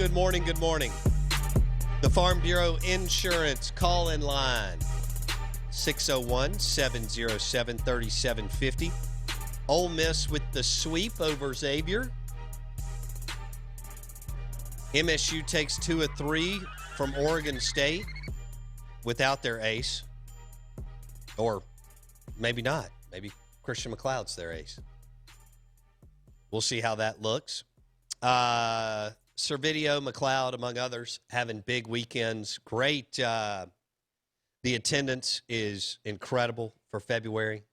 Good morning. Good morning. The Farm Bureau Insurance call-in line, 601-707-3750. Ole Miss with the sweep over Xavier. MSU takes 2 of 3 from Oregon State without their ace. Or maybe not. Maybe Christian McLeod's their ace. We'll see how that looks. Servideo, McLeod, among others, having big weekends. Great. The attendance is incredible for February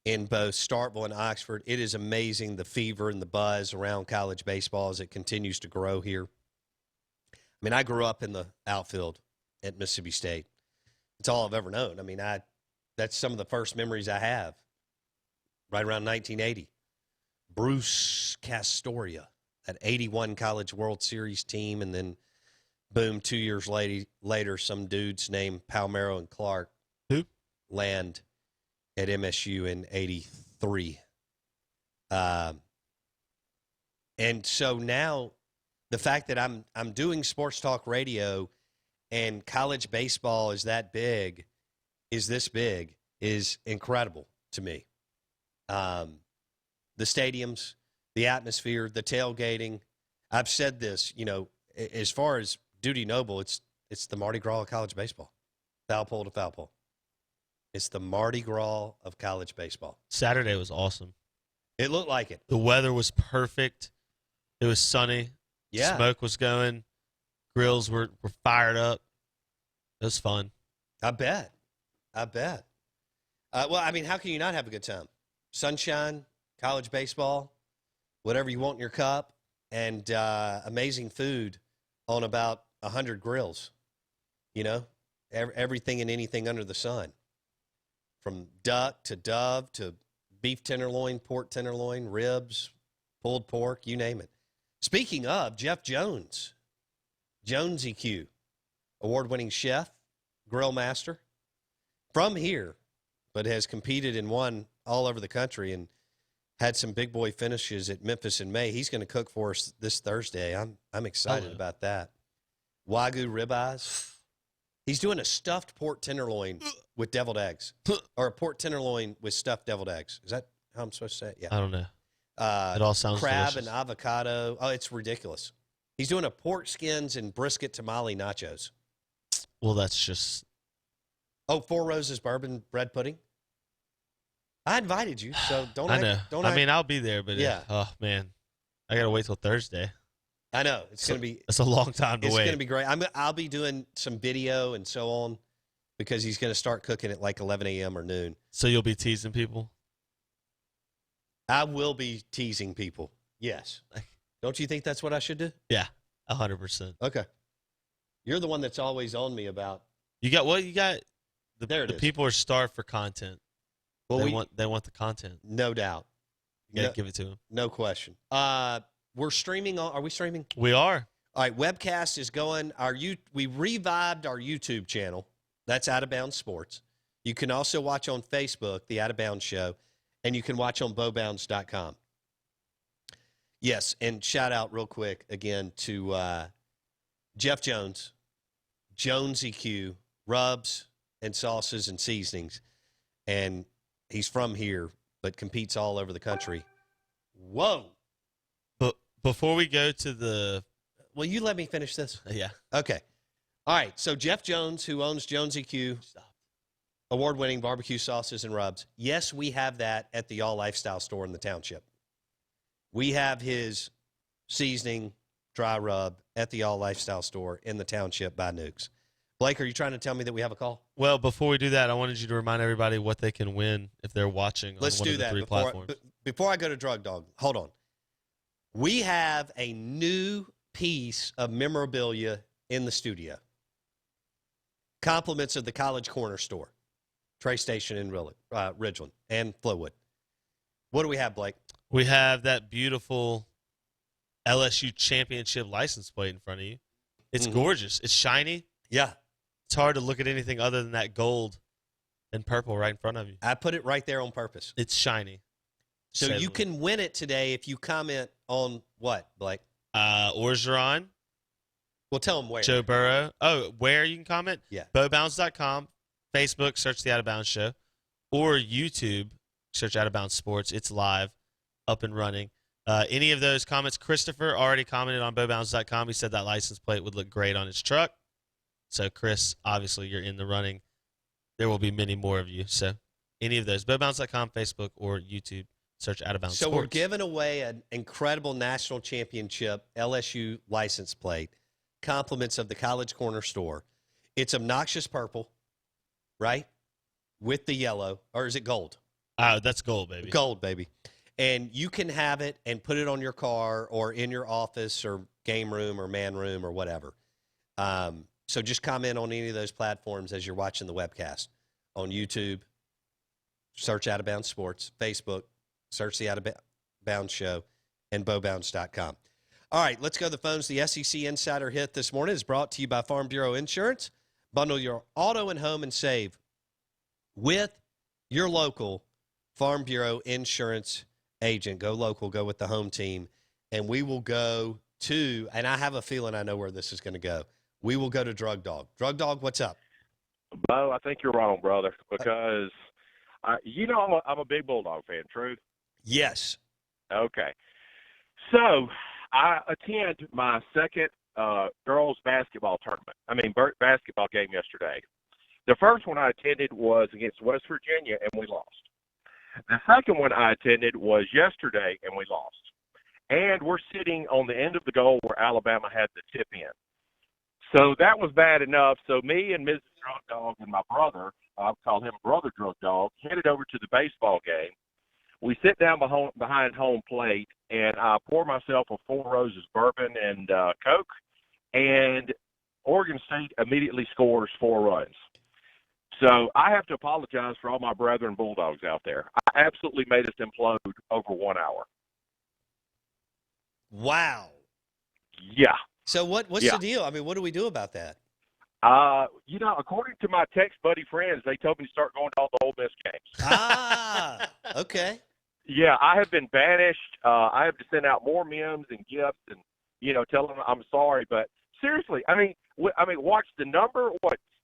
in both Starkville and Oxford. It is amazing, the fever and the buzz around college baseball as it continues to grow here. I mean, I grew up in the outfield at Mississippi State. It's all I've ever known. I mean, that's some of the first memories I have, right around 1980. Bruce Castoria, that 81 College World Series team, and then, boom, 2 years later, some dudes named Palmeiro and Clark land at MSU in 83. And so now the fact that I'm doing sports talk radio and college baseball is this big, is incredible to me. The stadiums, the atmosphere, the tailgating. I've said this, as far as Dudy Noble, it's the Mardi Gras of college baseball. Foul pole to foul pole. It's the Mardi Gras of college baseball. Saturday was awesome. It looked like it. The weather was perfect. It was sunny. Yeah. Smoke was going. Grills were fired up. It was fun. I bet. Well, I mean, how can you not have a good time? Sunshine, college baseball, whatever you want in your cup, and amazing food on about 100 grills. Everything and anything under the sun. From duck to dove to beef tenderloin, pork tenderloin, ribs, pulled pork, you name it. Speaking of, Jeff Jones, Jones EQ, award-winning chef, grill master, from here, but has competed and won all over the country and had some big boy finishes at Memphis in May. He's going to cook for us this Thursday. I'm excited about that. Wagyu ribeyes. He's doing a stuffed pork tenderloin with deviled eggs, or a pork tenderloin with stuffed deviled eggs. Is that how I'm supposed to say it? Yeah. I don't know. It all sounds crab delicious. and avocado. Oh, it's ridiculous. He's doing a pork skins and brisket tamale nachos. Well, that's just. Oh, Four Roses bourbon bread pudding. I invited you, so don't. I know. I mean, I'll be there, but yeah. Oh man, I gotta wait till Thursday. I know it's going to be. It's a long time to wait. It's going to be great. I'll be doing some video and so on because he's going to start cooking at like 11 a.m. or noon. So you'll be teasing people? I will be teasing people. Yes. Don't you think that's what I should do? Yeah, 100%. Okay. You're the one that's always on me about. You got what? You got. The people are starved for content. Well, they want the content. No doubt. You got to give it to them. No question. We're streaming. Are we streaming? We are. All right. Webcast is going. We revived our YouTube channel. That's Out of Bounds Sports. You can also watch on Facebook, the Out of Bounds Show, and you can watch on bowbounds.com. Yes, and shout out real quick again to Jeff Jones, Jones EQ, rubs and sauces and seasonings, and he's from here but competes all over the country. Whoa. But before we go to the... Will you let me finish this? Yeah. Okay. All right, so Jeff Jones, who owns Jones EQ, award-winning barbecue sauces and rubs. Yes, we have that at the All Lifestyle store in the township. We have his seasoning dry rub at the All Lifestyle store in the township by Nukes. Blake, are you trying to tell me that we have a call? Well, before we do that, I wanted you to remind everybody what they can win if they're watching on Let's one do of the that three platforms. before I go to Drug Dog. Hold on. We have a new piece of memorabilia in the studio. Compliments of the College Corner store, Trey Station in Ridgeland and Flowood. What do we have, Blake? We have that beautiful LSU championship license plate in front of you. It's gorgeous. It's shiny. Yeah. It's hard to look at anything other than that gold and purple right in front of you. I put it right there on purpose. It's shiny. So you can win it today if you comment on what, Blake? Orgeron, Well, tell them where. Joe Burrow. Oh, where you can comment? Yeah. Bowbounds.com, Facebook, search the Out of Bounds Show, or YouTube, search Out of Bounds Sports. It's live, up and running. Any of those comments, Christopher already commented on bowbounds.com. He said that license plate would look great on his truck. So, Chris, obviously you're in the running. There will be many more of you. So, any of those, bowbounds.com, Facebook, or YouTube, search Out of Bounds So Sports. we're giving away an incredible national championship LSU license plate, compliments of the College Corner store. It's obnoxious purple, right? With the yellow. Or is it gold? That's gold, baby. Gold, baby. And you can have it and put it on your car or in your office or game room or man room or whatever. So just comment on any of those platforms as you're watching the webcast. On YouTube, search Out of Bounds Sports. Facebook, search the Out of Bounds Show, and bowbounds.com. All right, let's go to the phones. The SEC Insider Hit this morning is brought to you by Farm Bureau Insurance. Bundle your auto and home and save with your local Farm Bureau Insurance agent. Go local, go with the home team, and we will go to, and I have a feeling I know where this is going to go. We will go to Drug Dog. Drug Dog, what's up? Bo, I think you're wrong, brother, because I'm a big Bulldog fan. True? Yes. Okay. So I attend my second girls basketball basketball game yesterday. The first one I attended was against West Virginia, and we lost. The second one I attended was yesterday, and we lost. And we're sitting on the end of the goal where Alabama had the tip in. So that was bad enough. So me and Mrs. Drug Dog and my brother, I'll call him Brother Drug Dog, headed over to the baseball game. We sit down behind home plate, and I pour myself a Four Roses bourbon and Coke, and Oregon State immediately scores 4 runs. So I have to apologize for all my brethren Bulldogs out there. I absolutely made us implode over 1 hour. Wow. Yeah. So what's the deal? I mean, what do we do about that? According to my text buddy friends, they told me to start going to all the Ole Miss games. Okay. Yeah, I have been banished. I have to send out more memes and gifts and, tell them I'm sorry. But seriously, watch the number,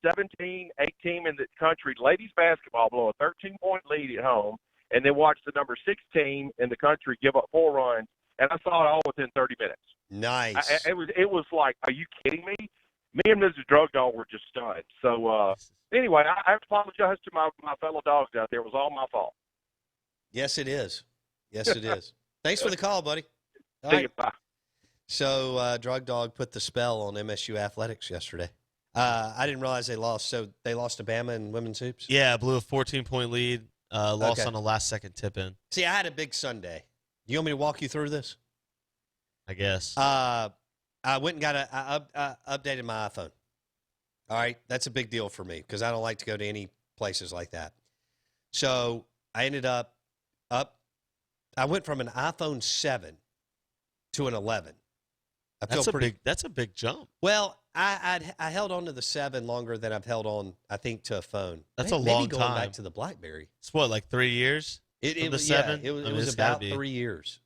17, 18 in the country, ladies basketball blow a 13-point lead at home, and then watch the number 16 in the country give up 4 runs, and I saw it all within 30 minutes. Nice. It was like, are you kidding me? Me and Mrs. Drug Dog were just stunned. So, anyway, I have to apologize to my fellow dogs out there. It was all my fault. Yes, it is. Yes, it is. Thanks for the call, buddy. All See right. you. Bye. So, Drug Dog put the spell on MSU athletics yesterday. I didn't realize they lost. So they lost to Bama in women's hoops? Yeah, blew a 14-point lead, lost Okay. on a last-second tip-in, See, I had a big Sunday. You want me to walk you through this? I guess. I went and I updated my iPhone. All right. That's a big deal for me because I don't like to go to any places like that. So I ended up I went from an iPhone 7 to an 11. That's a big jump. Well, I held on to the 7 longer than I've held on, I think, to a phone. That's Maybe a long going time. back to the BlackBerry. It's what, like 3 years? It From the was 7? Yeah, it I mean, was it's gotta about be. 3 years.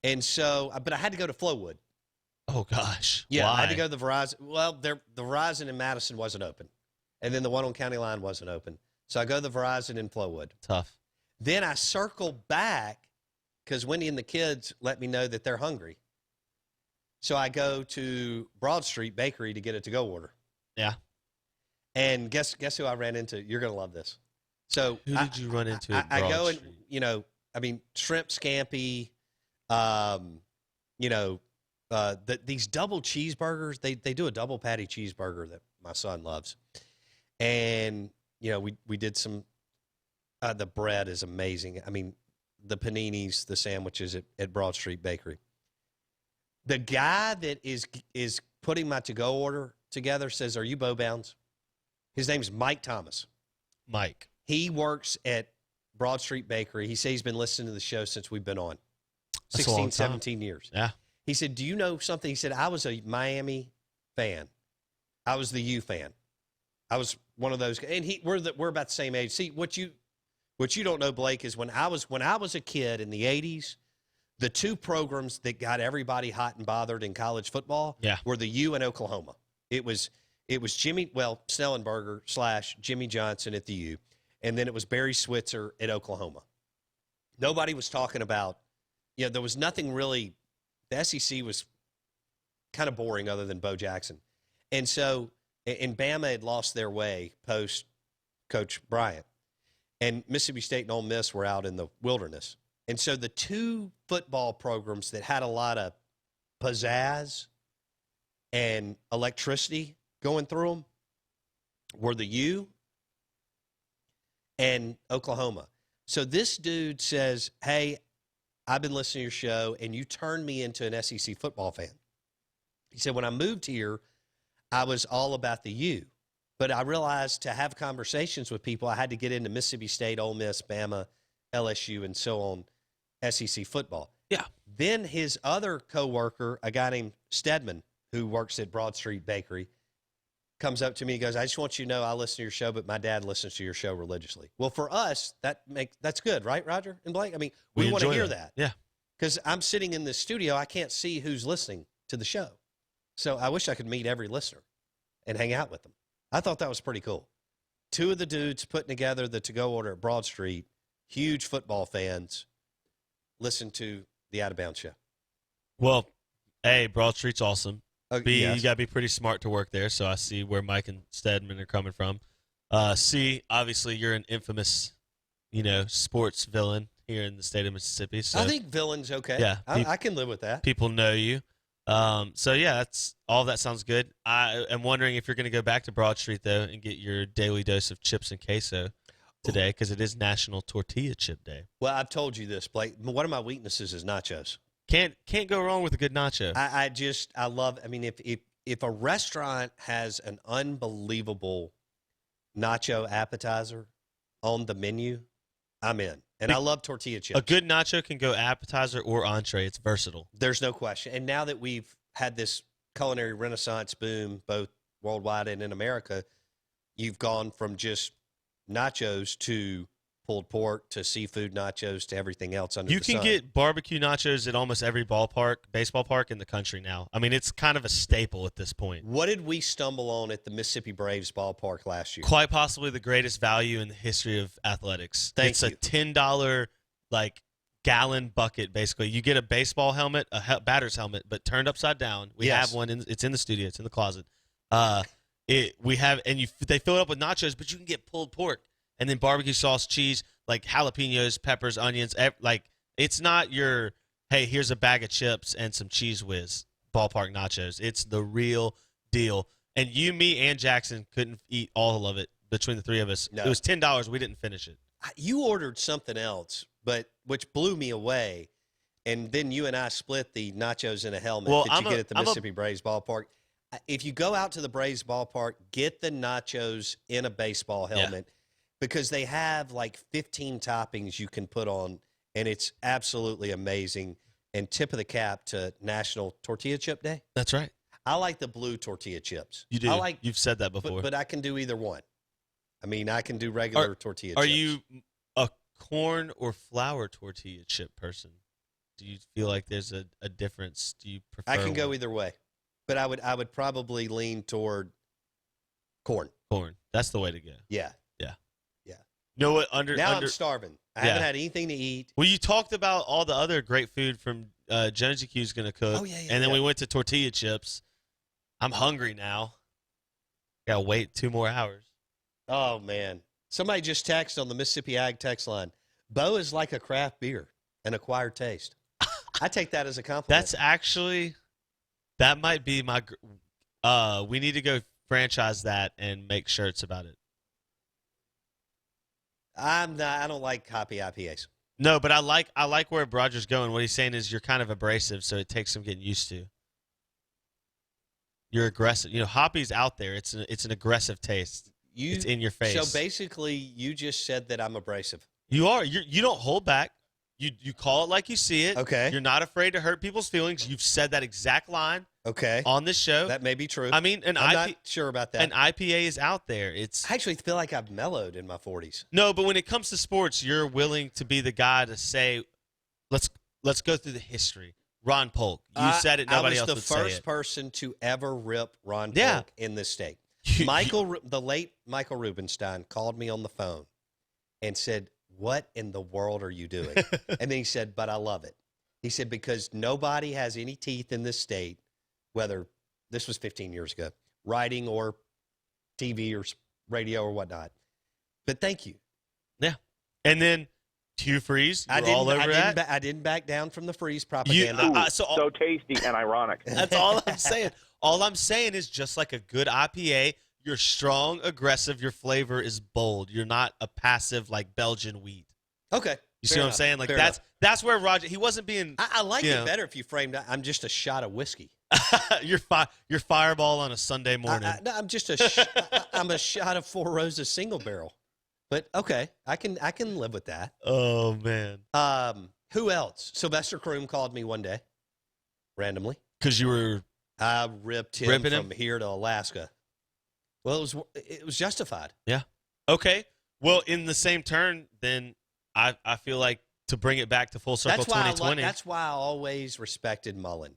And so, but I had to go to Flowwood. Oh, gosh. Yeah, Why? I had to go to the Verizon. Well, the Verizon in Madison wasn't open, and then the one on County Line wasn't open. So I go to the Verizon in Flowwood. Tough. Then I circle back because Wendy and the kids let me know that they're hungry. So I go to Broad Street Bakery to get a to-go order. Yeah. And guess who I ran into? You're going to love this. So Who did you run into at I Broad go Street? and, shrimp scampi, these double cheeseburgers. They do a double patty cheeseburger that my son loves. And, we did some, the bread is amazing. I mean, the paninis, the sandwiches at Broad Street Bakery. The guy that is putting my to-go order together says, "Are you Bo Bounds?" His name's Mike Thomas. Mike. He works at Broad Street Bakery. He says he's been listening to the show since we've been on. That's a long 16, time. 17 years. Yeah. He said, "Do you know something?" He said, "I was a Miami fan. I was the U fan. I was one of those." And we're about the same age. See, what you don't know, Blake, is when I was a kid in the 80s, The two programs that got everybody hot and bothered in college football were the U and Oklahoma. It was Snellenberger / Jimmy Johnson at the U, and then it was Barry Switzer at Oklahoma. Nobody was talking about, there was nothing really. The SEC was kind of boring other than Bo Jackson. And so, and Bama had lost their way post Coach Bryant. And Mississippi State and Ole Miss were out in the wilderness. And so the two football programs that had a lot of pizzazz and electricity going through them were the U and Oklahoma. So this dude says, hey, I've been listening to your show, and you turned me into an SEC football fan. He said, when I moved here, I was all about the U. But I realized to have conversations with people, I had to get into Mississippi State, Ole Miss, Bama, LSU, and so on, SEC football. Yeah. Then his other coworker, a guy named Stedman, who works at Broad Street Bakery, comes up to me and goes, I just want you to know I listen to your show, but my dad listens to your show religiously. Well, for us, that's good, right, Roger and Blake? I mean, we want to hear that. Yeah. Because I'm sitting in this studio, I can't see who's listening to the show. So I wish I could meet every listener and hang out with them. I thought that was pretty cool. Two of the dudes putting together the to-go order at Broad Street, huge football fans, listen to the Out of Bounds show. Well, A, Broad Street's awesome. B, yes. you got to be pretty smart to work there, so I see where Mike and Stedman are coming from. C, obviously you're an infamous, sports villain here in the state of Mississippi. So I think villain's okay. Yeah, I can live with that. people know you. So yeah, that's all. That sounds good. I am wondering if you're going to go back to Broad Street though and get your daily dose of chips and queso today, because it is National Tortilla Chip Day. Well, I've told you this, Blake. One of my weaknesses is nachos. Can't go wrong with a good nacho. I love. I mean, if a restaurant has an unbelievable nacho appetizer on the menu, I'm in. And I love tortilla chips. A good nacho can go appetizer or entree. It's versatile. There's no question. And now that we've had this culinary renaissance boom, both worldwide and in America, you've gone from just nachos to pulled pork to seafood nachos to everything else under You the can sun. get barbecue nachos at almost every baseball park in the country now. I mean, it's kind of a staple at this point. What did we stumble on at the Mississippi Braves ballpark last year? Quite possibly the greatest value in the history of athletics. It's a $10 gallon bucket, basically. You get a baseball helmet, batter's helmet, but turned upside down. We have one. It's in the studio. It's in the closet. They fill it up with nachos, but you can get pulled pork and then barbecue sauce, cheese, like jalapenos, peppers, onions. It's not your, hey, here's a bag of chips and some Cheese Whiz ballpark nachos. It's the real deal. And you, me, and Jackson couldn't eat all of it between the three of us. No. It was $10. We didn't finish it. You ordered something else, which blew me away, and then you and I split the nachos in a helmet that you get at the Mississippi Braves ballpark. If you go out to the Braves ballpark, get the nachos in a baseball helmet because they have like 15 toppings you can put on, and it's absolutely amazing. And tip of the cap to National Tortilla Chip Day. That's right. I like the blue tortilla chips. You do. You've said that before. But I can do either one. I mean, I can do regular tortilla chips. Are you a corn or flour tortilla chip person? Do you feel like there's a difference? Do you prefer? I can go either way, but I would probably lean toward corn. Corn. That's the way to go. Yeah. Know what? I'm starving. I haven't had anything to eat. Well, you talked about all the other great food from Jonesy Q's going to cook. Oh, yeah. And then we went to tortilla chips. I'm hungry now. Got to wait 2 more hours. Oh, man. Somebody just texted on the Mississippi Ag text line. Bo is like a craft beer, an acquired taste. I take that as a compliment. That might be my we need to go franchise that and make shirts about it. I don't like hoppy IPAs. No, but I like where Roger's going. What he's saying is you're kind of abrasive, so it takes some getting used to. You're aggressive. Hoppy's out there. It's an aggressive taste. It's in your face. So basically, you just said that I'm abrasive. You are. You don't hold back. You call it like you see it. Okay. You're not afraid to hurt people's feelings. You've said that exact line. Okay. On this show. That may be true. I mean, I'm not sure about that. An IPA is out there. I actually feel like I've mellowed in my 40s. No, but when it comes to sports, you're willing to be the guy to say, let's let's go through the history. Ron Polk. You said it. Nobody else would say I was the it. first person to ever rip Ron Yeah. Polk in this state. The late Michael Rubenstein called me on the phone and said, "What in the world are you doing?" And then he said, "But I love it." He said, "Because nobody has any teeth in this state, whether this was 15 years ago, writing or TV or radio or whatnot. But thank you." Yeah. And then Hugh Freeze, you're all over that. I didn't back down from the Freeze You, propaganda. So tasty and ironic. That's all I'm saying. All I'm saying is just like a good IPA, you're strong, aggressive, your flavor is bold. You're not a passive like Belgian wheat. Okay. You see what I'm saying? Like that's where Roger, he wasn't being I like you it know. better if you framed it. I'm just a shot of whiskey. your fireball on a Sunday morning. No, I'm just I'm a shot of Four Roses single barrel. But okay, I can live with that. Oh man. Who else? Sylvester Croom called me one day, randomly. Because you were I ripped him Ripping from him? here to Alaska. Well, it was justified. okay. Well, in the same turn, then I feel like to bring it back to full circle 2020. That's why I always respected Mullen.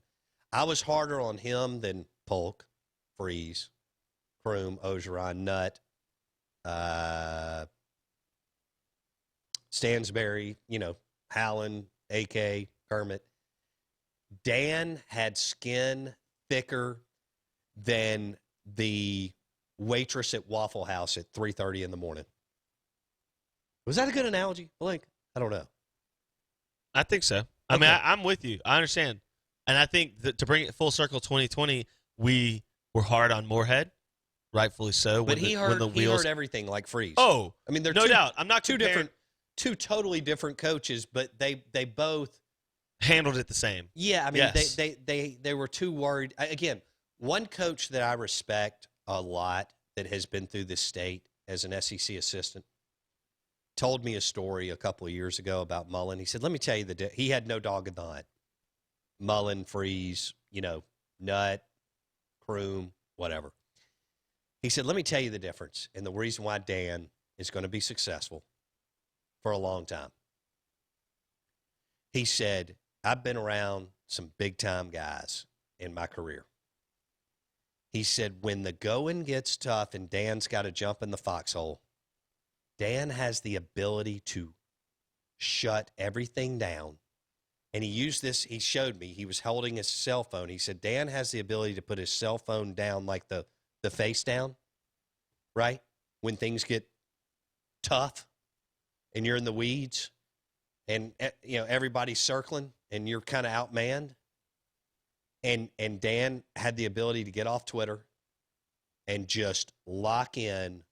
I was harder on him than Polk, Freeze, Croom, Ogeron, Nutt, Stansberry, Howland, AK, Kermit. Dan had skin thicker than the waitress at Waffle House at 3:30 in the morning. Was that a good analogy, Blake? I don't know. I think so. I mean, I'm with you. I understand. And I think that to bring it full circle 2020, we were hard on Moorhead, rightfully so. But when he the wheels. heard everything like Freeze. Oh, I mean, they're no doubt. I'm not two comparing- totally different coaches, but they both handled it the same. Yeah, I mean, Yes. they were too worried. Again, one coach that I respect a lot that has been through this state as an SEC assistant told me a story a couple of years ago about Mullen. He said, "Let me tell you he had no dog in the hunt. Mullen, Freeze, Nutt, Croom, whatever." He said, "Let me tell you the difference and the reason why Dan is going to be successful for a long time." He said, "I've been around some big-time guys in my career." He said, "When the going gets tough and Dan's got to jump in the foxhole, Dan has the ability to shut everything down." And he showed me, he was holding his cell phone. He said, Dan has the ability to put his cell phone down like the face down, right? When things get tough and you're in the weeds and, everybody's circling and you're kind of outmanned. And Dan had the ability to get off Twitter and just lock in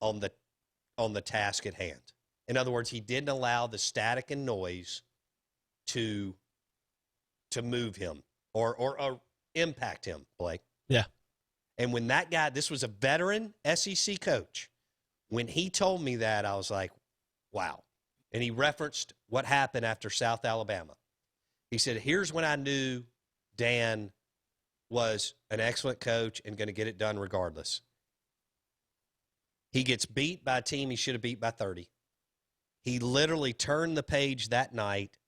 on the task at hand. In other words, he didn't allow the static and noise to move him or impact him, Blake. Yeah. And when that guy, this was a veteran SEC coach, when he told me that, I was like, wow. And he referenced what happened after South Alabama. He said, here's when I knew Dan was an excellent coach and going to get it done regardless. He gets beat by a team he should have beat by 30. He literally turned the page that night,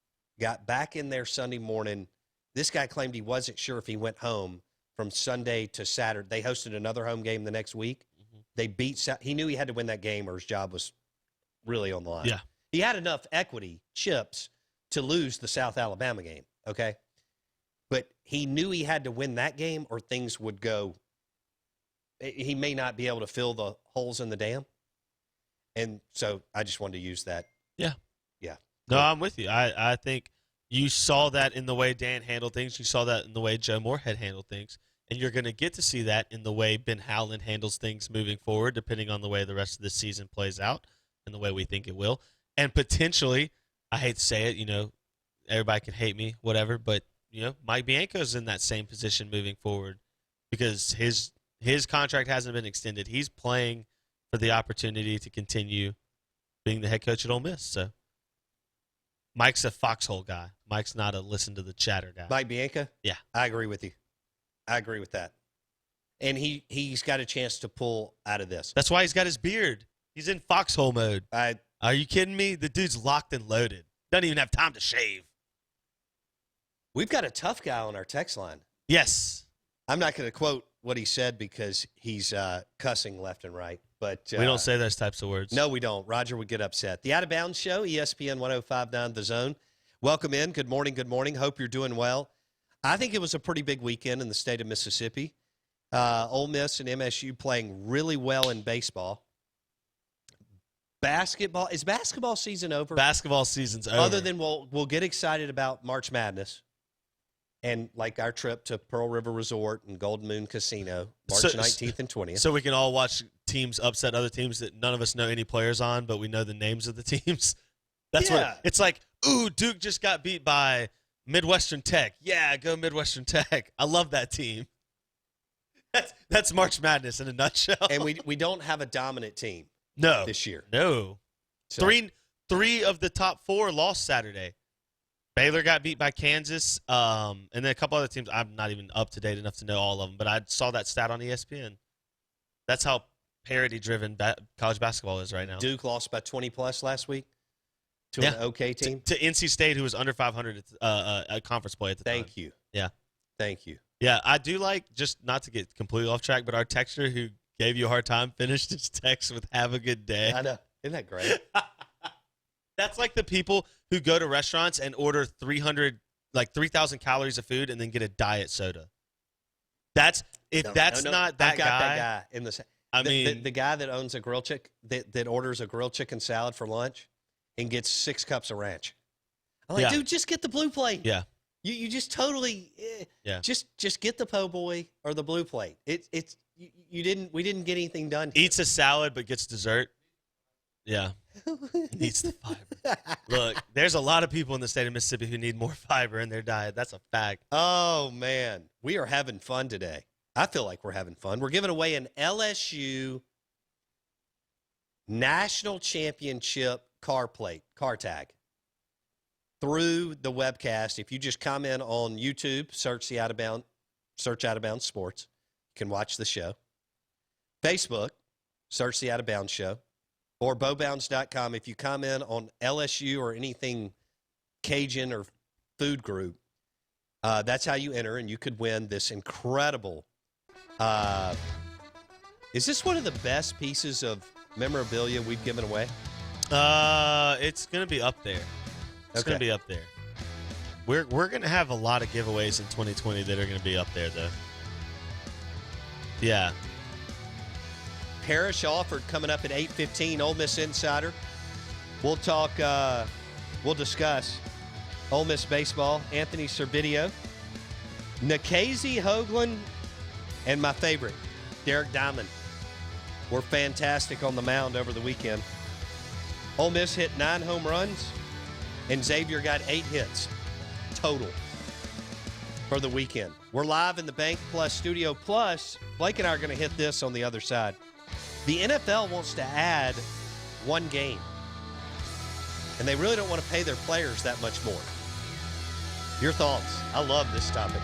got back in there Sunday morning. This guy claimed he wasn't sure if he went home from Sunday to Saturday. They hosted another home game the next week. Mm-hmm. They beat – he knew he had to win that game or his job was really on the line. Yeah. He had enough equity, chips, to lose the South Alabama game, okay? But he knew he had to win that game or things would go – he may not be able to fill the holes in the dam. And so I just wanted to use that. Yeah. Yeah. No, I'm with you. I think you saw that in the way Dan handled things. You saw that in the way Joe Moorhead handled things. And you're going to get to see that in the way Ben Howland handles things moving forward, depending on the way the rest of the season plays out and the way we think it will. And potentially, I hate to say it, everybody can hate me, whatever, but, Mike Bianco's in that same position moving forward because his contract hasn't been extended. He's playing for the opportunity to continue being the head coach at Ole Miss. So Mike's a foxhole guy. Mike's not a listen to the chatter guy. Mike Bianca? Yeah. I agree with you. I agree with that. And he's got a chance to pull out of this. That's why he's got his beard. He's in foxhole mode. I Are you kidding me? The dude's locked and loaded. Doesn't even have time to shave. We've got a tough guy on our text line. Yes. I'm not going to quote what he said because he's cussing left and right. But We don't say those types of words. No, we don't. Roger would get upset. The Out of Bounds Show, ESPN 105.9 The Zone. Welcome in. Good morning. Good morning. Hope you're doing well. I think it was a pretty big weekend in the state of Mississippi. Ole Miss and MSU playing really well in baseball. Basketball. Is basketball season over? Basketball season's over. Other than we'll get excited about March Madness and like our trip to Pearl River Resort and Golden Moon Casino, March 19th and 20th. So we can all watch teams upset other teams that none of us know any players on, but we know the names of the teams. That's Yeah. what it's like. Ooh, Duke just got beat by Midwestern Tech. Yeah, go Midwestern Tech. I love that team. That's March Madness in a nutshell. And we don't have a dominant team no this year. No. So, Three of the top four lost Saturday. Baylor got beat by Kansas, and then a couple other teams. I'm not even up to date enough to know all of them, but I saw that stat on ESPN. That's how parity-driven college basketball is right now. Duke lost by 20-plus last week to an okay team. To NC State, who was under 500 at conference play at the time. Thank you. Yeah. Thank you. Yeah, I do like, just not to get completely off track, but our texter who gave you a hard time finished his text with "Have a good day." I know. Isn't that great? That's like the people who go to restaurants and order 3,000 calories of food and then get a diet soda. That's No, that's no. not that I've got guy. that guy in the. I the, mean, the guy that owns a grill that orders a grilled chicken salad for lunch and gets 6 cups of ranch. I'm like, Yeah. dude, just get the blue plate. yeah, You just totally Yeah. Just get the po' boy or the blue plate. We didn't get anything done. eats a salad but gets dessert. Yeah, needs the fiber. Look, there's a lot of people in the state of Mississippi who need more fiber in their diet. That's a fact. Oh man, we are having fun today. I feel like we're having fun. We're giving away an LSU National Championship car tag through the webcast. If you just comment on YouTube, search Out of Bounds Sports, you can watch the show. Facebook, search the Out of Bounds Show, or bowbounds.com. If you comment on LSU or anything Cajun or food group, that's how you enter, and you could win this incredible. Is this one of the best pieces of memorabilia we've given away? It's gonna be up there. It's Okay. gonna be up there. We're gonna have a lot of giveaways in 2020 that are gonna be up there, though. Yeah. Parrish Alford coming up at 8:15. Ole Miss Insider. We'll talk. We'll discuss Ole Miss baseball. Anthony Serbidio, Nikhazy Hoagland, and my favorite, Derek Diamond, were fantastic on the mound over the weekend. Ole Miss hit 9 home runs, and Xavier got 8 hits total for the weekend. We're live in the Bank Plus studio. Plus, Blake and I are going to hit this on the other side. The NFL wants to add 1 game, and they really don't want to pay their players that much more. Your thoughts? I love this topic.